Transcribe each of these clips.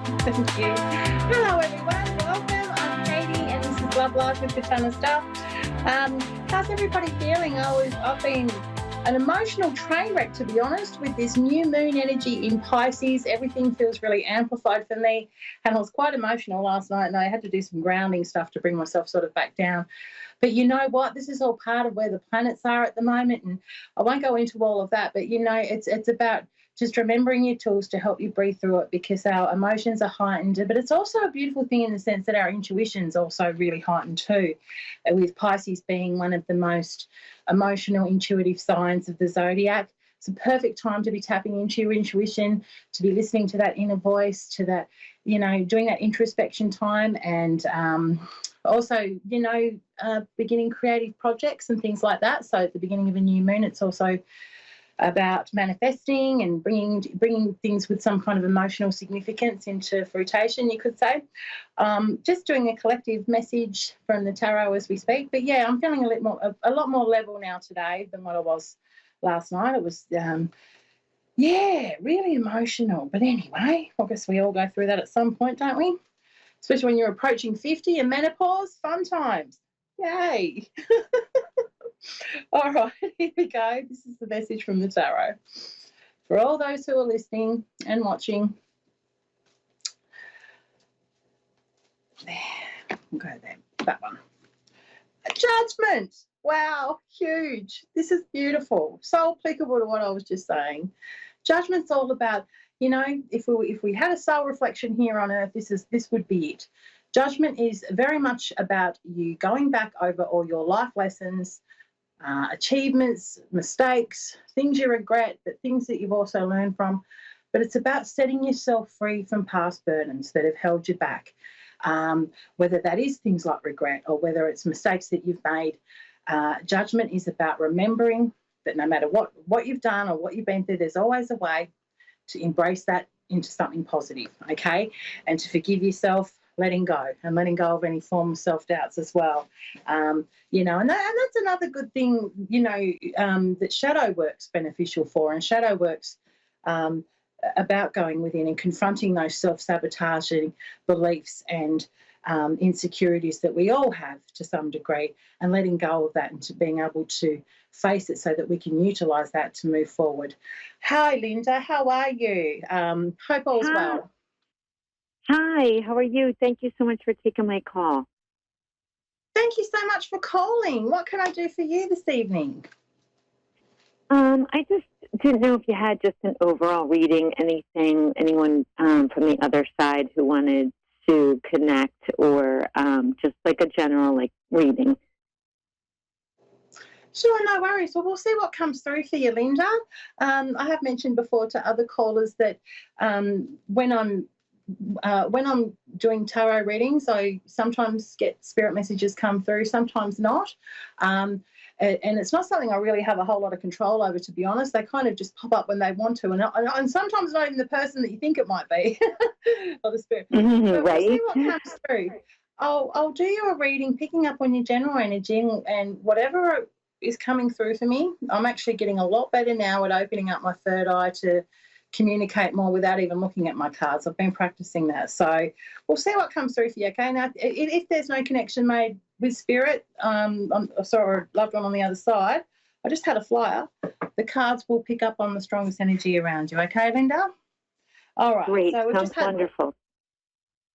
Thank you. Hello, everyone. Welcome. I'm Katie, and this is Love Life with Katanna stuff. How's everybody feeling? I've been an emotional train wreck, to be honest, with this new moon energy in Pisces. Everything feels really amplified for me, and I was quite emotional last night, and I had to do some grounding stuff to bring myself sort of back down. But you know what? This is all part of where the planets are at the moment, and I won't go into all of that. But it's about just remembering your tools to help you breathe through it, because our emotions are heightened. But it's also a beautiful thing in the sense that our intuition's also really heightened too, with Pisces being one of the most emotional, intuitive signs of the zodiac. It's a perfect time to be tapping into your intuition, to be listening to that inner voice, to that, doing that introspection time, and also, beginning creative projects and things like that. So at the beginning of a new moon, it's also about manifesting and bringing things with some kind of emotional significance into fruition, you could say. Just doing a collective message from the tarot as we speak. But yeah, I'm feeling a lot more level now today than what I was last night. It was really emotional. But anyway, I guess we all go through that at some point, don't we? Especially when you're approaching 50 and menopause, fun times. Yay. All right, here we go. This is the message from the tarot. For all those who are listening and watching. There, we'll go there. That one. A judgment. Wow, huge. This is beautiful. So applicable to what I was just saying. Judgment's all about, if we had a soul reflection here on earth, this would be it. Judgment is very much about you going back over all your life lessons, achievements, mistakes, things you regret, but things that you've also learned from. But it's about setting yourself free from past burdens that have held you back, whether that is things like regret or whether it's mistakes that you've made. Judgment is about remembering that no matter what you've done or what you've been through, there's always a way to embrace that into something positive, okay? And to forgive yourself, letting go of any form of self-doubts as well. And that's another good thing, that shadow work's beneficial for. And shadow work's about going within and confronting those self-sabotaging beliefs and insecurities that we all have to some degree, and letting go of that and to being able to face it so that we can utilise that to move forward. Hi, Linda. How are you? Hope all's well. Hi, how are you? Thank you so much for taking my call. Thank you so much for calling. What can I do for you this evening? I just didn't know if you had just an overall reading, anyone from the other side who wanted to connect, or just like a general reading. Sure, no worries. Well, we'll see what comes through for you, Linda. I have mentioned before to other callers that when I'm doing tarot readings, I sometimes get spirit messages come through, sometimes not. And it's not something I really have a whole lot of control over, to be honest. They kind of just pop up when they want to, and sometimes not even the person that you think it might be, or the spirit. But Right. We'll see what comes through. I'll do you a reading, picking up on your general energy, and whatever is coming through for me. I'm actually getting a lot better now at opening up my third eye to communicate more without even looking at my cards. I've been practicing that. So we'll see what comes through for you, okay? Now, if there's no connection made with spirit, or loved one on the other side, I just had a flyer. The cards will pick up on the strongest energy around you, okay, Linda? All right. Great. So Sounds wonderful.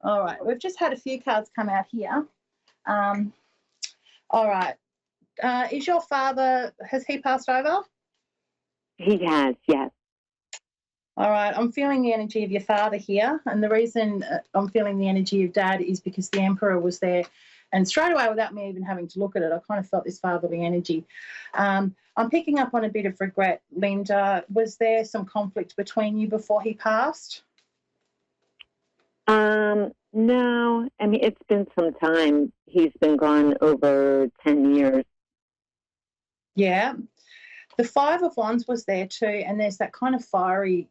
All right. We've just had a few cards come out here. All right. Is your father, has he passed over? He has, yes. All right, I'm feeling the energy of your father here, and the reason I'm feeling the energy of Dad is because the Emperor was there, and straight away, without me even having to look at it, I kind of felt this fatherly energy. I'm picking up on a bit of regret, Linda. Was there some conflict between you before he passed? No, I mean, it's been some time. He's been gone over 10 years. Yeah. The Five of Wands was there too, and there's that kind of fiery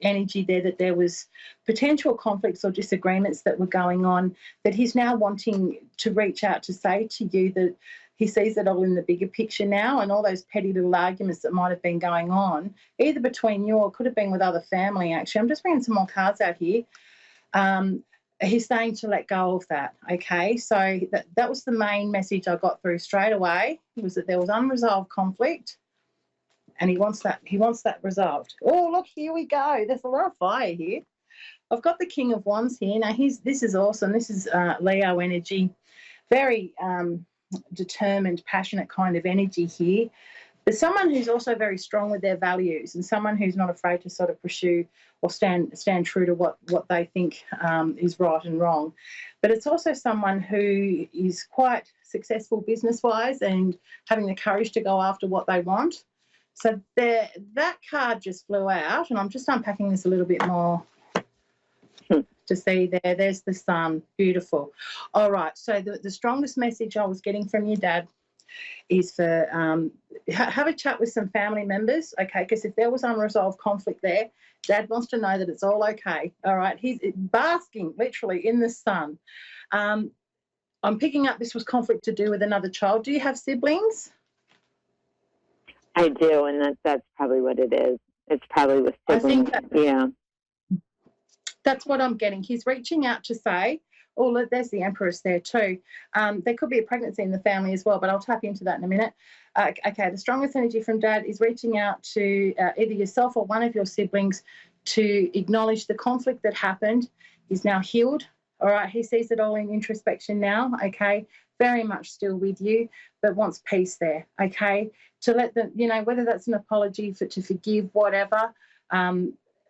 energy there, that there was potential conflicts or disagreements that were going on, that he's now wanting to reach out to say to you that he sees it all in the bigger picture now, and all those petty little arguments that might have been going on, either between you or could have been with other family, actually. I'm just bringing some more cards out here. He's saying to let go of that. Okay, so that was the main message I got through straight away, was that there was unresolved conflict, and he wants that resolved. Oh, look, here we go. There's a lot of fire here. I've got the King of Wands here. Now, this is awesome. This is Leo energy, very determined, passionate kind of energy here. But someone who's also very strong with their values, and someone who's not afraid to sort of pursue or stand true to what they think is right and wrong. But it's also someone who is quite successful business-wise and having the courage to go after what they want. So that card just flew out, and I'm just unpacking this a little bit more to see there. There's the sun. Beautiful. All right, so the strongest message I was getting from your dad is for have a chat with some family members, okay, because if there was unresolved conflict there, Dad wants to know that it's all okay. All right, he's basking literally in the sun. I'm picking up this was conflict to do with another child. Do you have siblings? I do, and that's probably what it is. It's probably with siblings. I think that's what I'm getting. He's reaching out to say, oh, look, there's the Empress there too. There could be a pregnancy in the family as well, but I'll tap into that in a minute. Okay, the strongest energy from Dad is reaching out to either yourself or one of your siblings to acknowledge the conflict that happened is now healed. All right, he sees it all in introspection now, okay, very much still with you, but wants peace there, okay, to let them, whether that's an apology to forgive, whatever,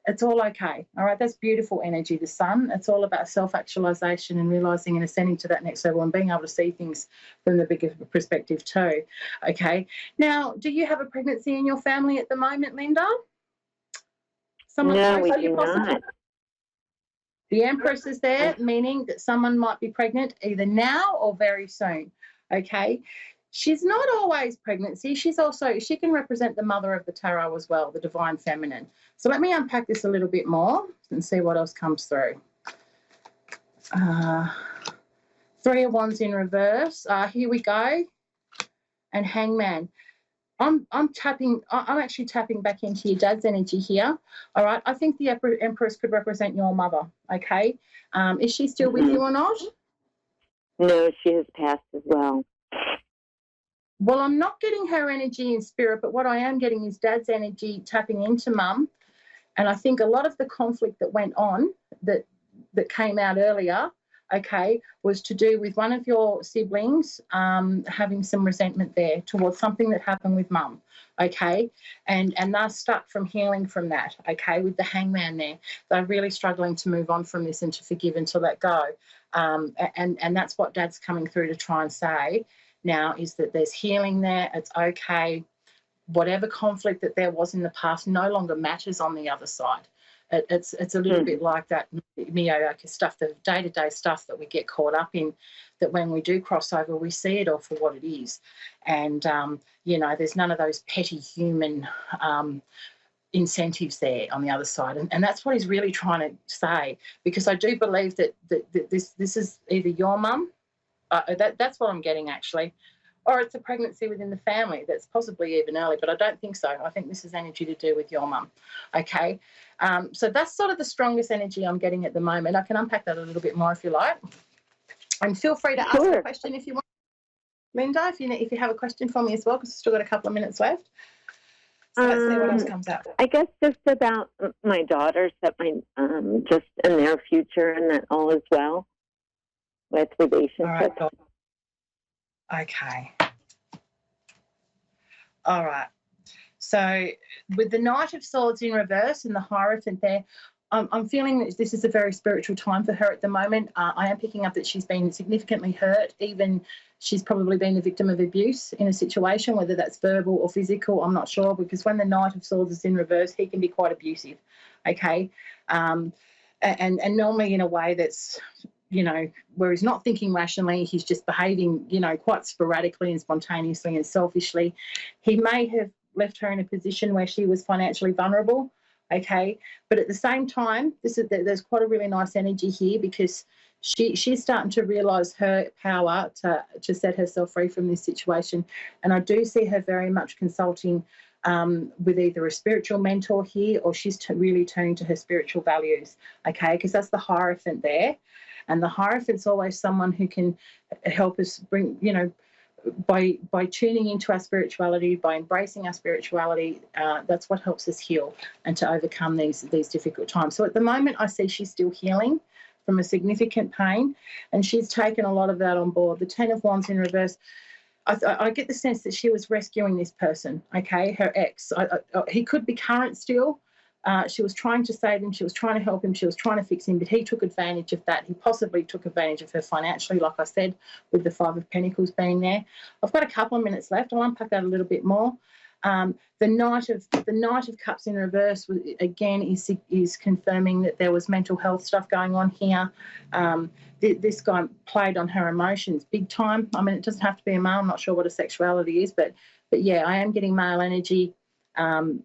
it's all okay. All right, that's beautiful energy, the sun. It's all about self-actualization and realizing and ascending to that next level and being able to see things from the bigger perspective too. Okay. Now, do you have a pregnancy in your family at the moment, Linda? No, we do not. The Empress is there, meaning that someone might be pregnant either now or very soon. Okay. She's not always pregnancy. She can represent the mother of the tarot as well, the divine feminine. So let me unpack this a little bit more and see what else comes through. Three of Wands in reverse. Here we go. And Hangman. I'm actually tapping back into your dad's energy here. All right. I think the Empress could represent your mother. Okay. Is she still with you or not? No, she has passed as well. Well, I'm not getting her energy in spirit, but what I am getting is Dad's energy tapping into Mum. And I think a lot of the conflict that went on that came out earlier, okay, was to do with one of your siblings having some resentment there towards something that happened with Mum, okay, and they're stuck from healing from that, okay, with the Hangman there. They're really struggling to move on from this and to forgive and to let go. And that's what Dad's coming through to try and say now, is that there's healing there. It's okay. Whatever conflict that there was in the past no longer matters on the other side. It's a little bit like that Miyoko stuff, the day-to-day stuff that we get caught up in, that when we do cross over, we see it all for what it is. And, there's none of those petty human incentives there on the other side. And that's what he's really trying to say, because I do believe that this is either your mum, that's what I'm getting actually, or it's a pregnancy within the family that's possibly even early, but I don't think so. I think this is energy to do with your mum, okay? So that's sort of the strongest energy I'm getting at the moment. I can unpack that a little bit more if you like. And feel free to ask a question if you want, Linda, if you have a question for me as well, because I've still got a couple of minutes left. So let's see what else comes out. I guess just about my daughters, that just in their future and that all is well with relationships. All right. Okay. All right. So with the Knight of Swords in reverse and the Hierophant there, I'm feeling that this is a very spiritual time for her at the moment. I am picking up that she's been significantly hurt. Even she's probably been the victim of abuse in a situation, whether that's verbal or physical, I'm not sure, because when the Knight of Swords is in reverse, he can be quite abusive, okay? And normally in a way that's, where he's not thinking rationally, he's just behaving, quite sporadically and spontaneously and selfishly. He may have left her in a position where she was financially vulnerable, okay? But at the same time, there's quite a really nice energy here, because she's starting to realise her power to set herself free from this situation. And I do see her very much consulting with either a spiritual mentor here, or she's really turning to her spiritual values, okay, because that's the Hierophant there. And the Hierophant's always someone who can help us bring, by tuning into our spirituality, by embracing our spirituality, that's what helps us heal and to overcome these difficult times. So at the moment, I see she's still healing from a significant pain, and she's taken a lot of that on board. The Ten of Wands in reverse, I get the sense that she was rescuing this person, okay, her ex. He could be current still. She was trying to save him. She was trying to help him. She was trying to fix him, but he took advantage of that. He possibly took advantage of her financially, like I said, with the Five of Pentacles being there. I've got a couple of minutes left. I'll unpack that a little bit more. The Knight of Cups in reverse, again, is confirming that there was mental health stuff going on here. This guy played on her emotions big time. I mean, it doesn't have to be a male. I'm not sure what a sexuality is, but yeah, I am getting male energy. And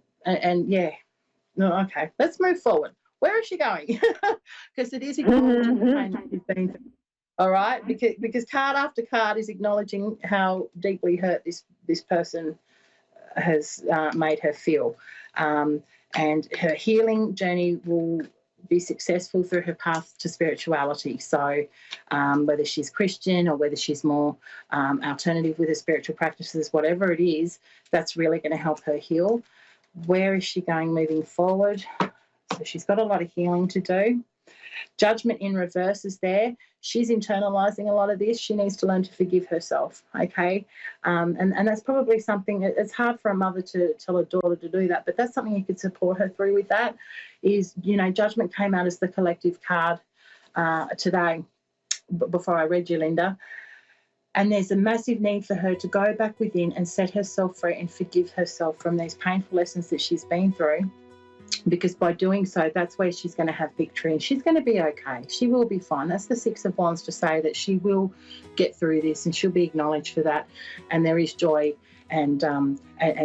yeah. No, okay, let's move forward. Where is she going? Because it is acknowledging the pain that she's been through. All right, because card after card is acknowledging how deeply hurt this person has made her feel. And her healing journey will be successful through her path to spirituality. So whether she's Christian or whether she's more alternative with her spiritual practices, whatever it is, that's really going to help her heal. Where is she going moving forward? So she's got a lot of healing to do. Judgment in reverse is there. She's internalizing a lot of this. She needs to learn to forgive herself, okay? And that's probably something, it's hard for a mother to tell a daughter to do that, but that's something you could support her through with that is, Judgment came out as the collective card today before I read you, Linda. And there's a massive need for her to go back within and set herself free and forgive herself from these painful lessons that she's been through. Because by doing so, that's where she's going to have victory and she's going to be okay. She will be fine. That's the Six of Wands to say that she will get through this and she'll be acknowledged for that. And there is joy and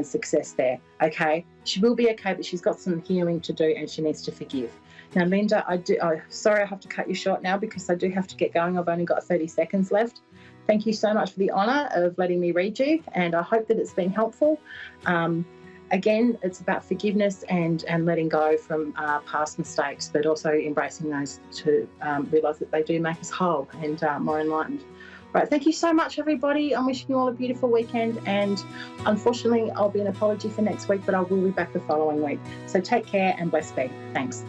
success there, okay? She will be okay, but she's got some healing to do and she needs to forgive. Now, Linda, sorry I have to cut you short now because I do have to get going. I've only got 30 seconds left. Thank you so much for the honour of letting me read you, and I hope that it's been helpful. Again, it's about forgiveness and letting go from past mistakes, but also embracing those to realise that they do make us whole and more enlightened. Right, thank you so much, everybody. I'm wishing you all a beautiful weekend, and unfortunately, I'll be an apology for next week, but I will be back the following week. So take care and bless be. Thanks.